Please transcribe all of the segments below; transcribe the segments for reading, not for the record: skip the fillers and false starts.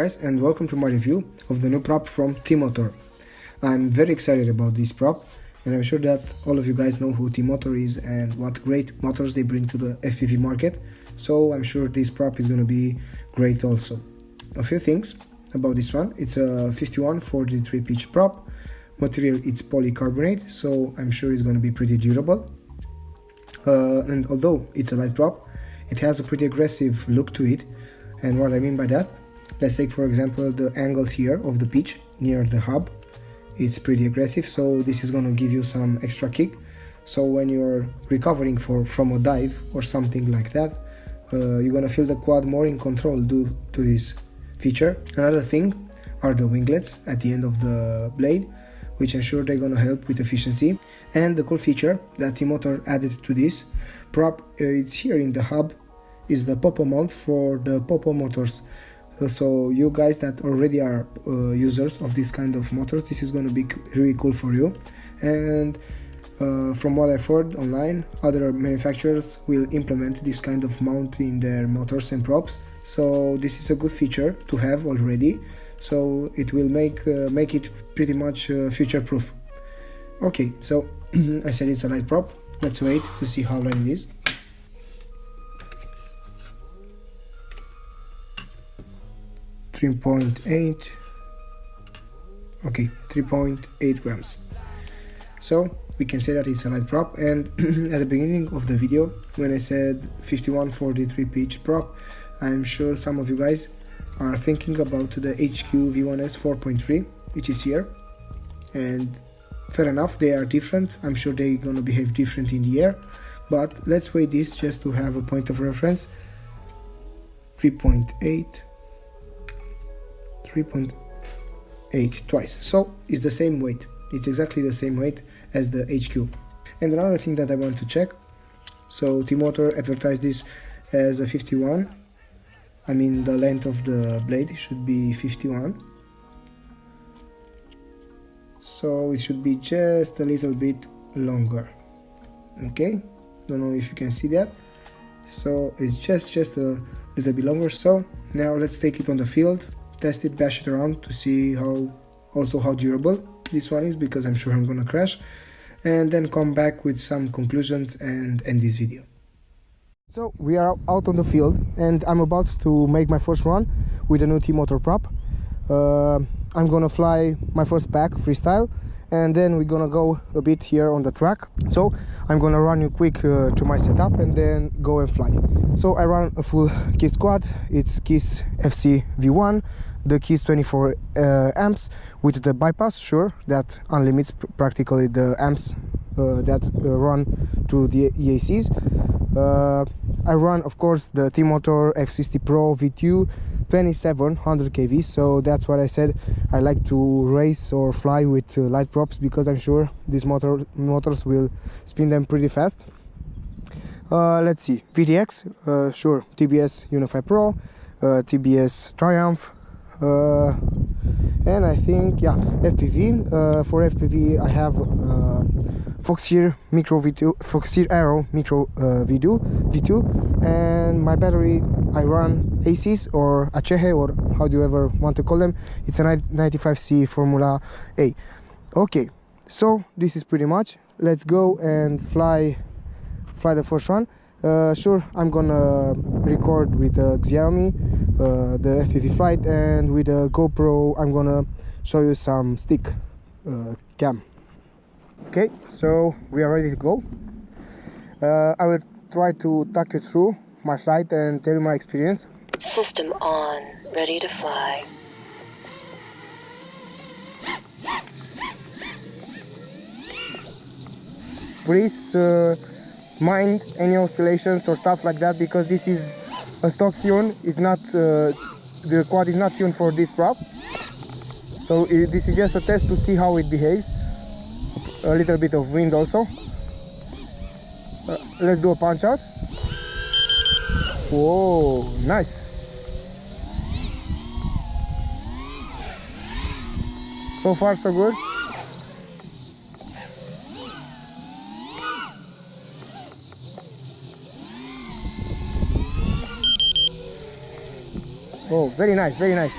guys, and welcome to my review of the new prop from T-Motor. I'm very excited about this prop, and I'm sure that all of you guys know who T-Motor is and what great motors they bring to the FPV market, so I'm sure this prop is going to be great also. A few things about this one: it's a 5143 pitch prop, material it's polycarbonate, so I'm sure it's going to be pretty durable. And although it's a light prop, it has a pretty aggressive look to it. And what I mean by that, let's take for example the angle here of the pitch near the hub. It's pretty aggressive, so this is going to give you some extra kick. So when you're recovering from a dive or something like that, you're going to feel the quad more in control due to this feature. Another thing are the winglets at the end of the blade, which I'm sure they're going to help with efficiency. And the cool feature that T-Motor added to this prop, it's here in the hub, is the Popo mount for the Popo motors. So you guys that already are users of this kind of motors, this is going to be really cool for you. And from what I've heard online, other manufacturers will implement this kind of mount in their motors and props. So this is a good feature to have already. So it will make it pretty much future proof. Okay, so I said it's a light prop. Let's wait to see how light it is. .8. Okay, 3.8 grams. So we can say that it's a light prop. And at the beginning of the video, when I said 5143 pitch prop, I'm sure some of you guys are thinking about the HQ V1S 4.3, which is here. And fair enough, they are different. I'm sure they're gonna behave different in the air, but let's weigh this just to have a point of reference. 3.8 twice, so it's the same weight. It's exactly the same weight as the HQ. And another thing that I want to check, so T-Motor advertised this as a 51. I mean, the length of the blade should be 51, so it should be just a little bit longer. Okay, don't know if you can see that. So it's just a little bit longer. So now let's take it on the field, test it, bash it around to see how durable this one is, because I'm sure I'm gonna crash, and then come back with some conclusions and end this video. So we are out on the field, and I'm about to make my first run with a new T-Motor prop. I'm gonna fly my first pack freestyle, and then we're gonna go a bit here on the track. So I'm gonna run you quick to my setup and then go and fly. So I run a full KISS squad. It's KISS FC V1, the KISS 24 amps with the bypass, sure, that unlimits practically the amps that run to the EACs. I run, of course, the T-Motor F60 ProII 2700 kV, so that's what I said. I like to race or fly with light props because I'm sure these motors will spin them pretty fast. Let's see, VDX, sure, TBS Unify Pro, TBS Triumph, and I think, yeah, FPV. For FPV I have Foxeer Micro V2, Foxeer Aero Micro V2, and my battery I run ACs or Acehe, or how do you ever want to call them. It's a 95C Formula A. Okay, so this is pretty much. Let's go and fly the first one. Sure, I'm gonna record with Xiaomi the FPV flight, and with a GoPro I'm gonna show you some stick cam. Okay, so we are ready to go. I will try to talk you through my flight and tell you my experience. System on, ready to fly. Please mind any oscillations or stuff like that, because this is a stock tune. It's not the quad is not tuned for this prop, so this is just a test to see how it behaves. A little bit of wind also. Let's do a punch out. Whoa, nice. So far so good. Oh, very nice, very nice.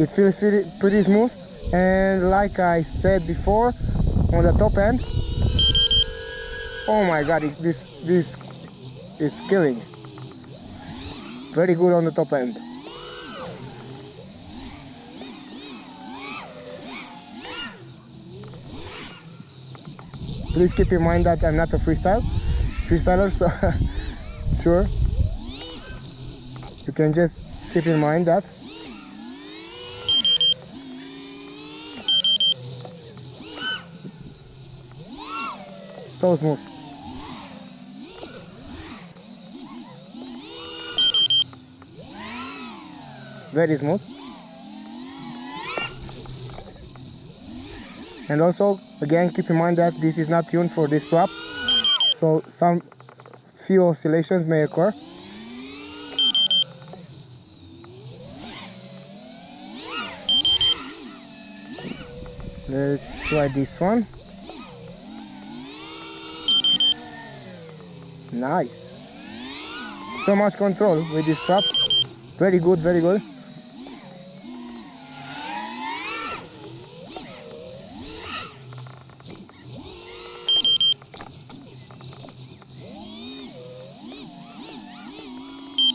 it feels pretty smooth, and like I said before, on the top end, oh my god, this is killing. Very good on the top end. Please keep in mind that I'm not a freestyler, so sure, you can just keep in mind that. So smooth. Very smooth. And also, again, keep in mind that this is not tuned for this prop, so some few oscillations may occur. Let's try this one. Nice. So much control with this prop. Very good, very good.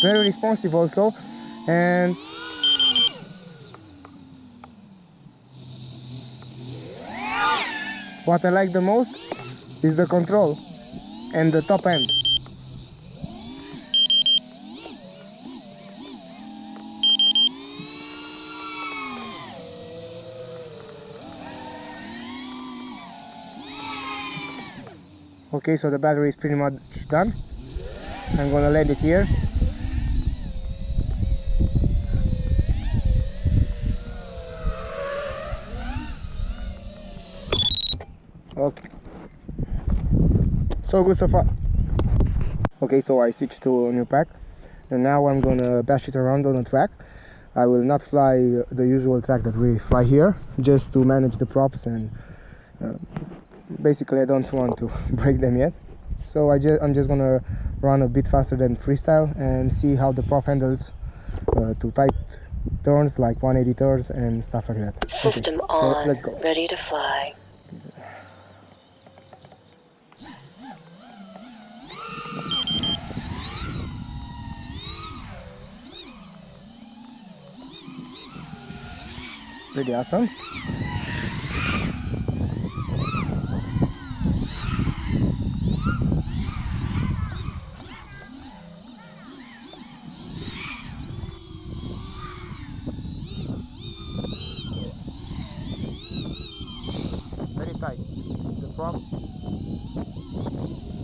Very responsive also, and what I like the most is the control and the top end. Okay, so the battery is pretty much done. I'm gonna land it here. Okay, so good so far. Okay, so I switched to a new pack, and now I'm gonna bash it around on the track. I will not fly the usual track that we fly here, just to manage the props, and basically I don't want to break them yet. So I'm just gonna run a bit faster than freestyle and see how the prop handles to tight turns like 180 turns and stuff like that. System okay, on, so let's go. ready to fly. Pretty awesome. Very tight. The prop,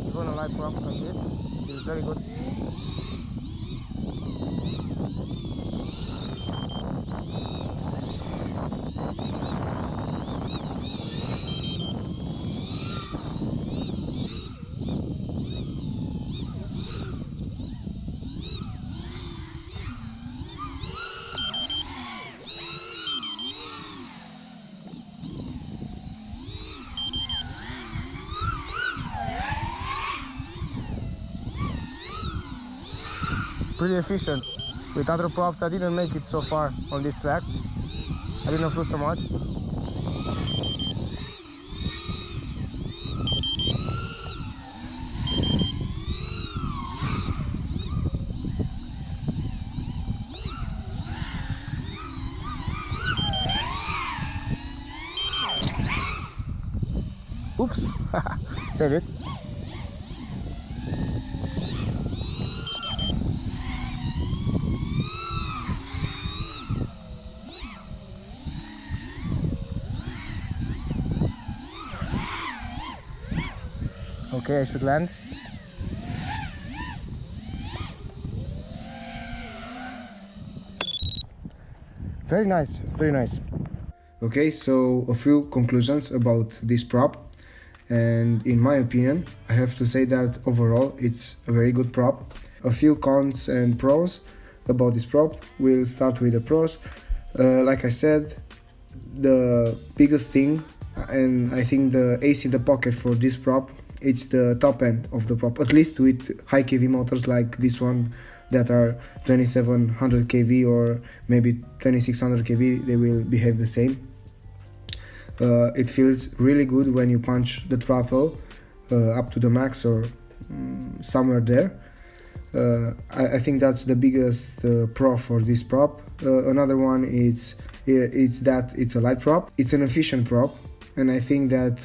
even a light prop like this, is very good. Pretty efficient. With other props I didn't make it so far on this track. I didn't flew so much. Oops, save it. Okay, I should land. Very nice, very nice. Okay, so a few conclusions about this prop, and in my opinion I have to say that overall it's a very good prop. A few cons and pros about this prop. We'll start with the pros. Like I said, the biggest thing, and I think the ace in the pocket for this prop, it's the top end of the prop, at least with high kV motors like this one, that are 2700 kV or maybe 2600 kV, they will behave the same. It feels really good when you punch the throttle up to the max or somewhere there. I think that's the biggest pro for this prop. Another one is that it's a light prop. It's an efficient prop, and I think that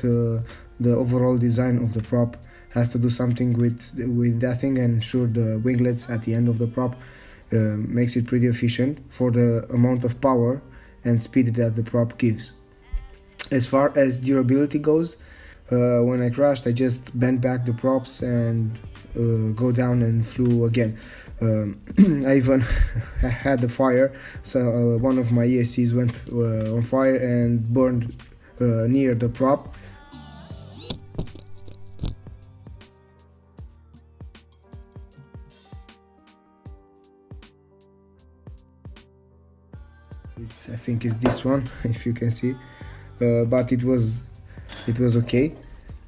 the overall design of the prop has to do something with that thing, and sure, the winglets at the end of the prop makes it pretty efficient for the amount of power and speed that the prop gives. As far as durability goes, when I crashed, I just bent back the props and go down and flew again. I even had the fire, so one of my ESCs went on fire and burned near the prop. I think it's this one, if you can see, but it was okay,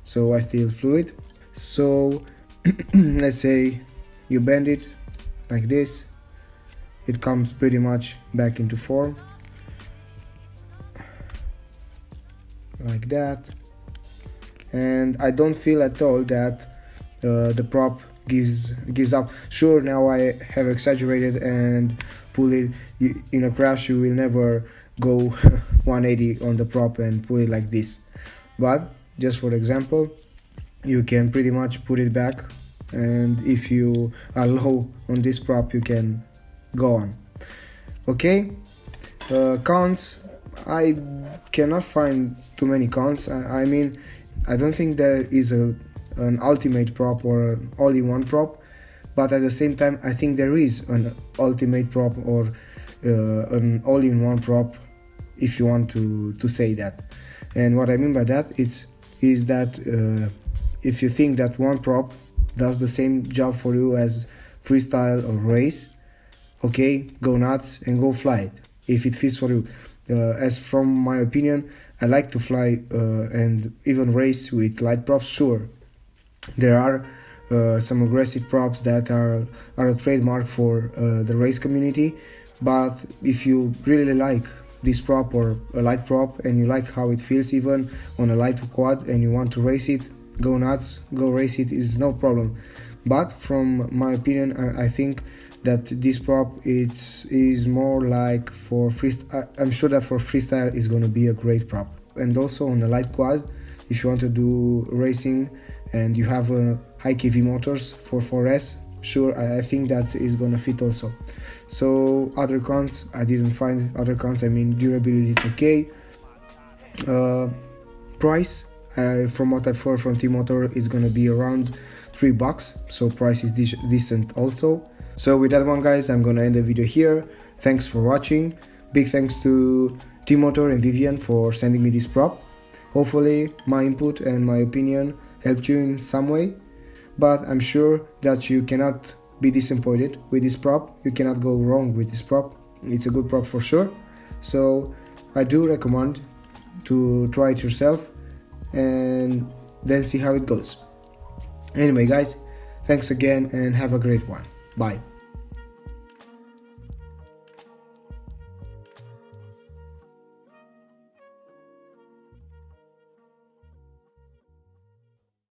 so I still flew it. So let's say you bend it like this, it comes pretty much back into form like that, and I don't feel at all that the prop gives up. Sure, now I have exaggerated and pull it in a crash. You will never go 180 on the prop and pull it like this, but just for example, you can pretty much put it back, and if you are low on this prop, you can go on. Okay, cons, I cannot find too many cons. I mean, I don't think there is an ultimate prop or an all-in-one prop, but at the same time, I think there is an ultimate prop or an all-in-one prop, if you want to say that. And what I mean by that is that if you think that one prop does the same job for you as freestyle or race, okay, go nuts and go fly it if it fits for you. As from my opinion, I like to fly and even race with light props. Sure, there are some aggressive props that are a trademark for the race community, but if you really like this prop or a light prop and you like how it feels even on a light quad and you want to race it, go nuts, go race it, is no problem. But from my opinion, I think that this prop is more like for freestyle. I'm sure that for freestyle is going to be a great prop, and also on a light quad, if you want to do racing and you have high kV motors for 4S, sure, I think that is going to fit also. So other cons, I didn't find other cons. I mean, durability is okay. Price, from what I've heard from T-Motor, is going to be around $3, so price is decent also. So with that one, guys, I'm going to end the video here. Thanks for watching. Big thanks to T-Motor and Vivian for sending me this prop. Hopefully my input and my opinion helped you in some way, but I'm sure that you cannot be disappointed with this prop. You cannot go wrong with this prop. It's a good prop for sure. So I do recommend to try it yourself and then see how it goes. Anyway, guys, thanks again and have a great one. Bye.